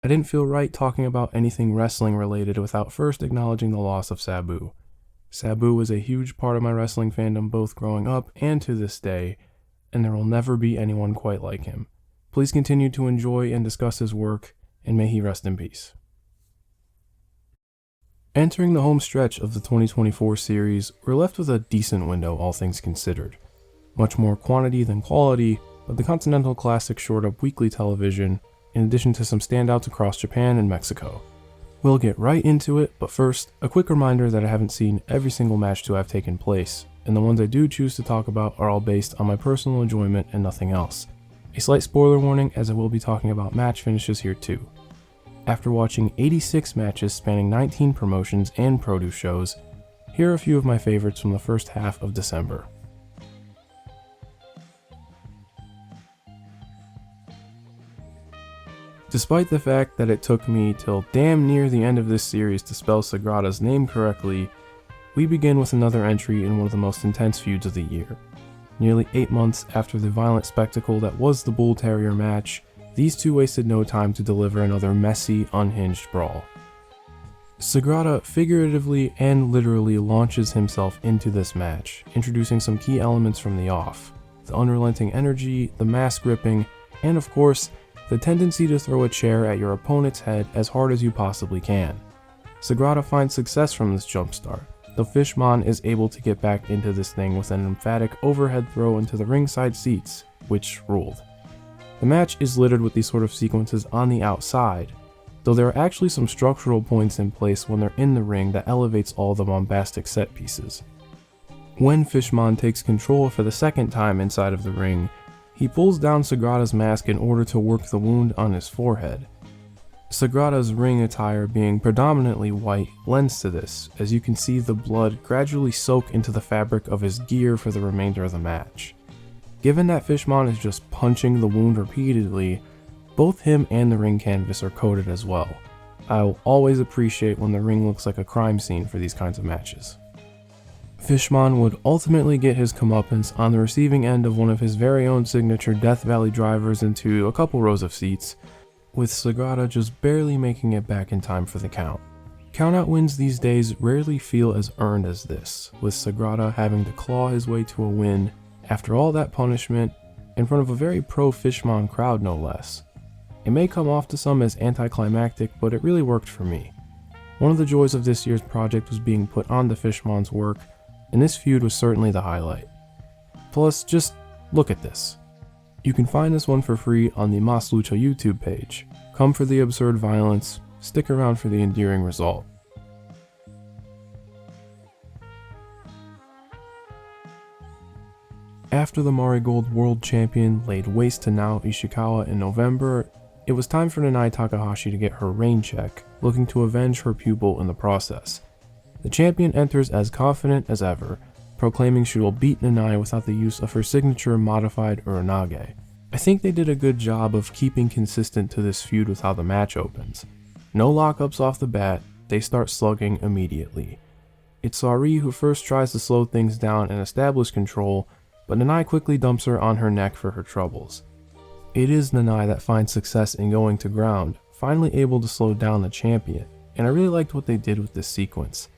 I didn't feel right talking about anything wrestling related without first acknowledging the loss of Sabu. Sabu was a huge part of my wrestling fandom both growing up and to this day, and there will never be anyone quite like him. Please continue to enjoy and discuss his work, and may he rest in peace. Entering the home stretch of the 2024 series, we're left with a decent window, all things considered. Much more quantity than quality, but the Continental Classic shored up weekly television, in addition to some standouts across Japan and Mexico. We'll get right into it, but first, a quick reminder that I haven't seen every single match to have taken place, and the ones I do choose to talk about are all based on my personal enjoyment and nothing else. A slight spoiler warning, as I will be talking about match finishes here too. After watching 86 matches spanning 19 promotions and produce shows, here are a few of my favorites from the first half of December. Despite the fact that it took me till damn near the end of this series to spell Sagrada's name correctly, we begin with another entry in one of the most intense feuds of the year. Nearly 8 months after the violent spectacle that was the Bull Terrier match, these two wasted no time to deliver another messy, unhinged brawl. Sagrada figuratively and literally launches himself into this match, introducing some key elements from the off: the unrelenting energy, the mask gripping, and of course, the tendency to throw a chair at your opponent's head as hard as you possibly can. Sagrada finds success from this jumpstart, though Fishman is able to get back into this thing with an emphatic overhead throw into the ringside seats, which ruled. The match is littered with these sort of sequences on the outside, though there are actually some structural points in place when they're in the ring that elevates all the bombastic set pieces. When Fishman takes control for the second time inside of the ring, he pulls down Sagrada's mask in order to work the wound on his forehead. Sagrada's ring attire being predominantly white lends to this, as you can see the blood gradually soak into the fabric of his gear for the remainder of the match. Given that Fishman is just punching the wound repeatedly, both him and the ring canvas are coated as well. I'll always appreciate when the ring looks like a crime scene for these kinds of matches. Fishman would ultimately get his comeuppance on the receiving end of one of his very own signature Death Valley drivers into a couple rows of seats, with Sagrada just barely making it back in time for the count. Countout wins these days rarely feel as earned as this, with Sagrada having to claw his way to a win after all that punishment in front of a very pro-Fishman crowd no less. It may come off to some as anticlimactic, but it really worked for me. One of the joys of this year's project was being put onto Fishman's work, and this feud was certainly the highlight. Plus, just look at this. You can find this one for free on the Mas Lucha YouTube page. Come for the absurd violence, stick around for the endearing result. After the Marigold World Champion laid waste to Nao Ishikawa in November, it was time for Nanae Takahashi to get her reign check, looking to avenge her pupil in the process. The champion enters as confident as ever, proclaiming she will beat Nanae without the use of her signature modified Uranage. I think they did a good job of keeping consistent to this feud with how the match opens. No lockups off the bat, they start slugging immediately. It's Sareee who first tries to slow things down and establish control, but Nanae quickly dumps her on her neck for her troubles. It is Nanae that finds success in going to ground, finally able to slow down the champion, and I really liked what they did with this sequence.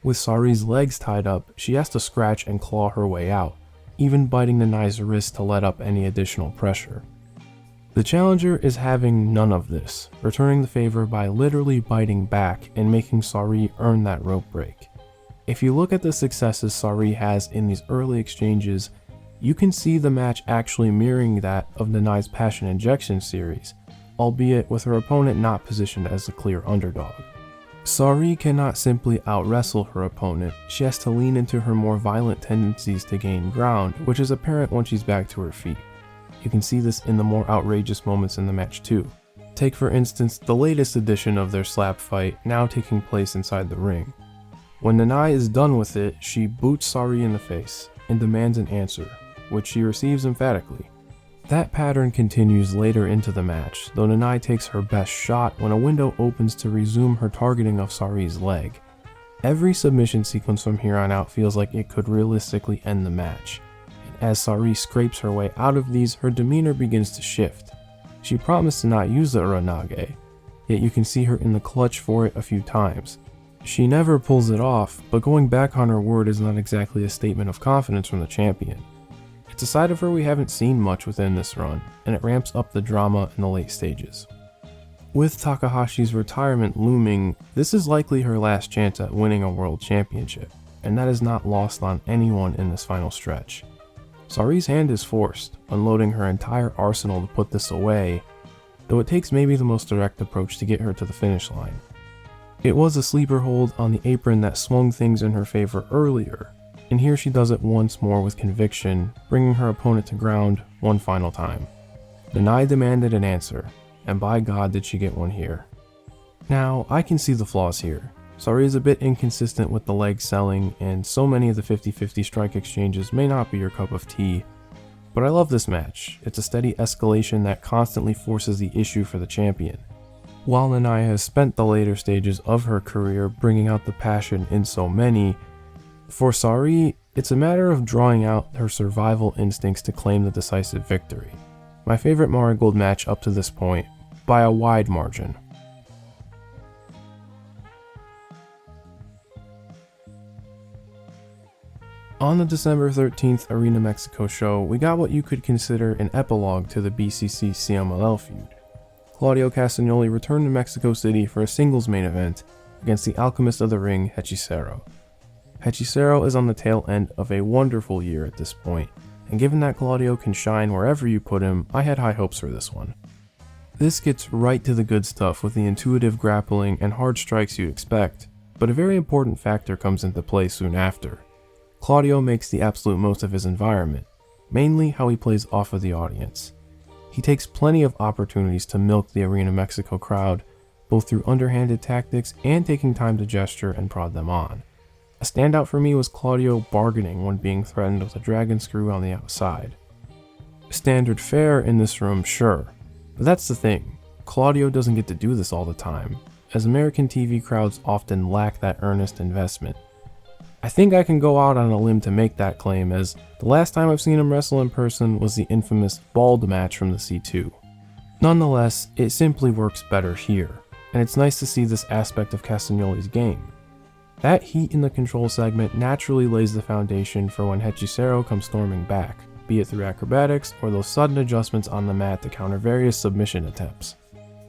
With Saree's legs tied up, she has to scratch and claw her way out, even biting Nanae's wrist to let up any additional pressure. The challenger is having none of this, returning the favor by literally biting back and making Sareee earn that rope break. If you look at the successes Sareee has in these early exchanges, you can see the match actually mirroring that of Nanae's Passion Injection series, albeit with her opponent not positioned as the clear underdog. Sareee cannot out-wrestle her opponent, she has to lean into her more violent tendencies to gain ground, which is apparent when she's back to her feet. You can see this in the more outrageous moments in the match too. Take for instance the latest edition of their slap fight, now taking place inside the ring. When Nanae is done with it, she boots Sareee in the face and demands an answer, which she receives emphatically. That pattern continues later into the match, though Nanae takes her best shot when a window opens to resume her targeting of Saree's leg. Every submission sequence from here on out feels like it could realistically end the match, and as Sareee scrapes her way out of these, her demeanor begins to shift. She promised to not use the Uranage, yet you can see her in the clutch for it a few times. She never pulls it off, but going back on her word is not exactly a statement of confidence from the champion. It's a side of her we haven't seen much within this run, and it ramps up the drama in the late stages. With Takahashi's retirement looming, this is likely her last chance at winning a world championship, and that is not lost on anyone in this final stretch. Saree's hand is forced, unloading her entire arsenal to put this away, though it takes maybe the most direct approach to get her to the finish line. It was a sleeper hold on the apron that swung things in her favor earlier, and here she does it once more with conviction, bringing her opponent to ground one final time. Nanae demanded an answer, and by God did she get one here. Now, I can see the flaws here. Sareee is a bit inconsistent with the leg selling, and so many of the 50-50 strike exchanges may not be your cup of tea, but I love this match. It's a steady escalation that constantly forces the issue for the champion. While Nanae has spent the later stages of her career bringing out the passion in so many, for Sareee, it's a matter of drawing out her survival instincts to claim the decisive victory. My favorite Marigold match up to this point, by a wide margin. On the December 13th Arena Mexico show, we got what you could consider an epilogue to the BCC CMLL feud. Claudio Castagnoli returned to Mexico City for a singles main event against the Alchemist of the Ring, Hechicero. Hechicero is on the tail end of a wonderful year at this point, and given that Claudio can shine wherever you put him, I had high hopes for this one. This gets right to the good stuff with the intuitive grappling and hard strikes you'd expect, but a very important factor comes into play soon after. Claudio makes the absolute most of his environment, mainly how he plays off of the audience. He takes plenty of opportunities to milk the Arena Mexico crowd, both through underhanded tactics and taking time to gesture and prod them on. A standout for me was Claudio bargaining when being threatened with a dragon screw on the outside. Standard fare in this room, sure, but that's the thing, Claudio doesn't get to do this all the time, as American TV crowds often lack that earnest investment. I think I can go out on a limb to make that claim, as the last time I've seen him wrestle in person was the infamous bald match from the C2. Nonetheless, it simply works better here, and it's nice to see this aspect of Castagnoli's game. That heat in the control segment naturally lays the foundation for when Hechicero comes storming back, be it through acrobatics or those sudden adjustments on the mat to counter various submission attempts.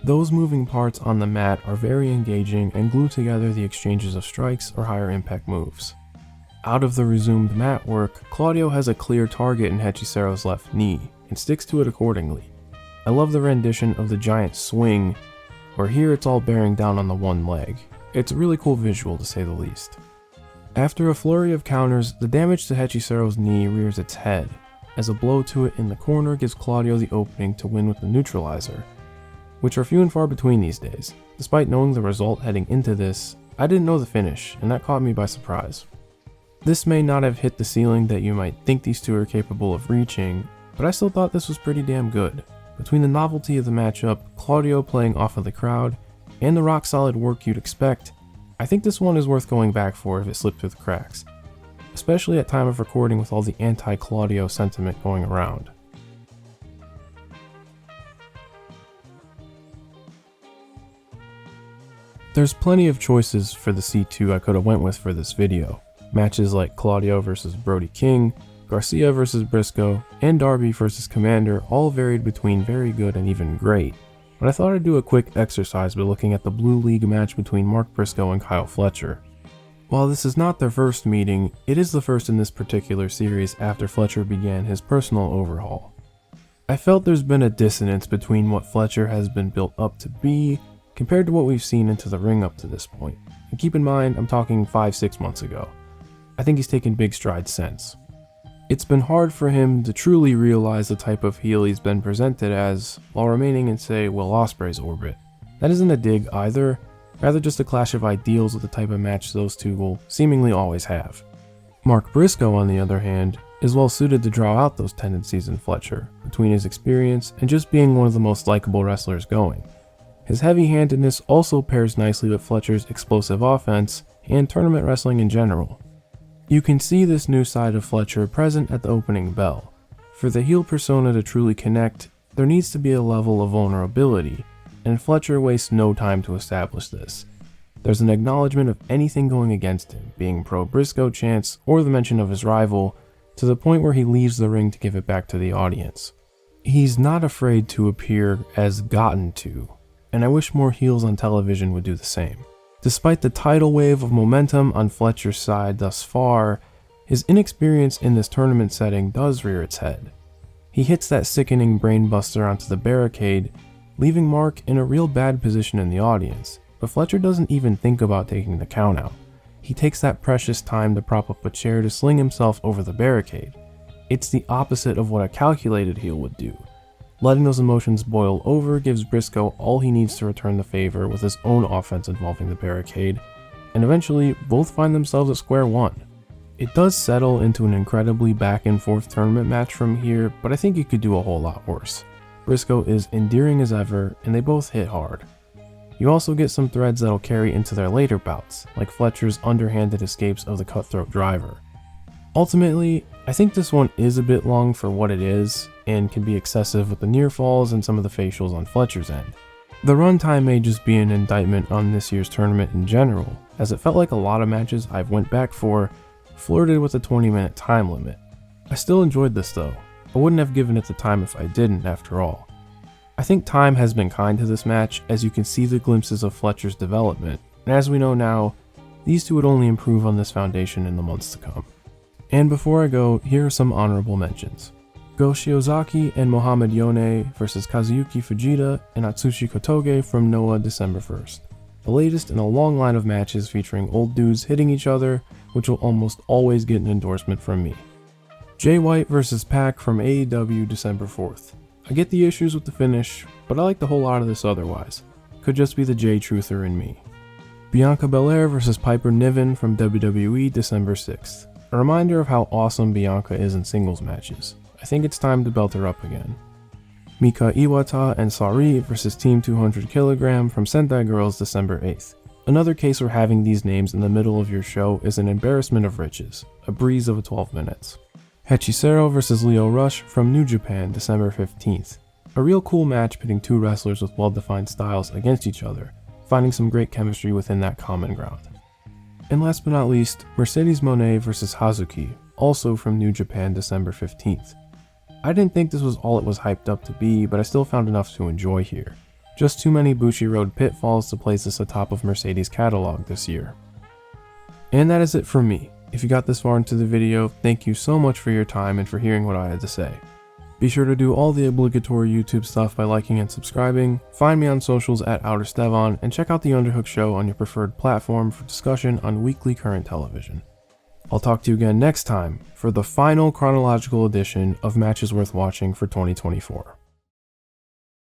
Those moving parts on the mat are very engaging and glue together the exchanges of strikes or higher impact moves. Out of the resumed mat work, Claudio has a clear target in Hechicero's left knee, and sticks to it accordingly. I love the rendition of the giant swing, where here it's all bearing down on the one leg. It's a really cool visual to say the least. After a flurry of counters, the damage to Hechicero's knee rears its head, as a blow to it in the corner gives Claudio the opening to win with the neutralizer, which are few and far between these days. Despite knowing the result heading into this, I didn't know the finish, and that caught me by surprise. This may not have hit the ceiling that you might think these two are capable of reaching, but I still thought this was pretty damn good. Between the novelty of the matchup, Claudio playing off of the crowd, and the rock solid work you'd expect, I think this one is worth going back for if it slipped through the cracks, especially at time of recording with all the anti-Claudio sentiment going around. There's plenty of choices for the C2 I could have went with for this video. Matches like Claudio vs Brody King, Garcia vs Briscoe, and Darby vs Commander all varied between very good and even great, but I thought I'd do a quick exercise by looking at the Blue League match between Mark Briscoe and Kyle Fletcher. While this is not their first meeting, it is the first in this particular series after Fletcher began his personal overhaul. I felt there's been a dissonance between what Fletcher has been built up to be compared to what we've seen into the ring up to this point, and keep in mind I'm talking 5-6 months ago. I think he's taken big strides since. It's been hard for him to truly realize the type of heel he's been presented as, while remaining in, say, Will Ospreay's orbit. That isn't a dig either, rather just a clash of ideals with the type of match those two will seemingly always have. Mark Briscoe, on the other hand, is well suited to draw out those tendencies in Fletcher, between his experience and just being one of the most likable wrestlers going. His heavy-handedness also pairs nicely with Fletcher's explosive offense and tournament wrestling in general. You can see this new side of Fletcher present at the opening bell. For the heel persona to truly connect, there needs to be a level of vulnerability, and Fletcher wastes no time to establish this. There's an acknowledgement of anything going against him, being pro-Briscoe chants or the mention of his rival, to the point where he leaves the ring to give it back to the audience. He's not afraid to appear as gotten to, and I wish more heels on television would do the same. Despite the tidal wave of momentum on Fletcher's side thus far, his inexperience in this tournament setting does rear its head. He hits that sickening brainbuster onto the barricade, leaving Mark in a real bad position in the audience, but Fletcher doesn't even think about taking the countout. He takes that precious time to prop up a chair to sling himself over the barricade. It's the opposite of what a calculated heel would do. Letting those emotions boil over gives Briscoe all he needs to return the favor with his own offense involving the barricade, and eventually both find themselves at square one. It does settle into an incredibly back and forth tournament match from here, but I think it could do a whole lot worse. Briscoe is endearing as ever, and they both hit hard. You also get some threads that'll carry into their later bouts, like Fletcher's underhanded escapes of the cutthroat driver. Ultimately, I think this one is a bit long for what it is, and can be excessive with the near falls and some of the facials on Fletcher's end. The runtime may just be an indictment on this year's tournament in general, as it felt like a lot of matches I've went back for flirted with a 20-minute time limit. I still enjoyed this though. I wouldn't have given it the time if I didn't, after all. I think time has been kind to this match, as you can see the glimpses of Fletcher's development, and as we know now, these two would only improve on this foundation in the months to come. And before I go, here are some honorable mentions. Go Shiozaki and Mohamed Yone versus Kazuyuki Fujita and Atsushi Kotoge from Noah December 1st. The latest in a long line of matches featuring old dudes hitting each other, which will almost always get an endorsement from me. Jay White versus Pac from AEW December 4th. I get the issues with the finish, but I like the whole lot of this otherwise. Could just be the Jay truther in me. Bianca Belair versus Piper Niven from WWE December 6th. A reminder of how awesome Bianca is in singles matches. I think it's time to belt her up again. Mika Iwata and Sareee versus Team 200 kg from Sentai Girls December 8th. Another case where having these names in the middle of your show is an embarrassment of riches, a breeze of 12 minutes. Hechicero versus Lio Rush from New Japan December 15th. A real cool match pitting two wrestlers with well-defined styles against each other, finding some great chemistry within that common ground. And last but not least, Mercedes Moné versus Hazuki, also from New Japan December 15th. I didn't think this was all it was hyped up to be, but I still found enough to enjoy here. Just too many Bushiroad pitfalls to place this atop of Mercedes' catalog this year. And that is it from me. If you got this far into the video, thank you so much for your time and for hearing what I had to say. Be sure to do all the obligatory YouTube stuff by liking and subscribing, find me on socials at OuterStevon, and check out The Underhook Show on your preferred platform for discussion on weekly current television. I'll talk to you again next time for the final chronological edition of Matches Worth Watching for 2024.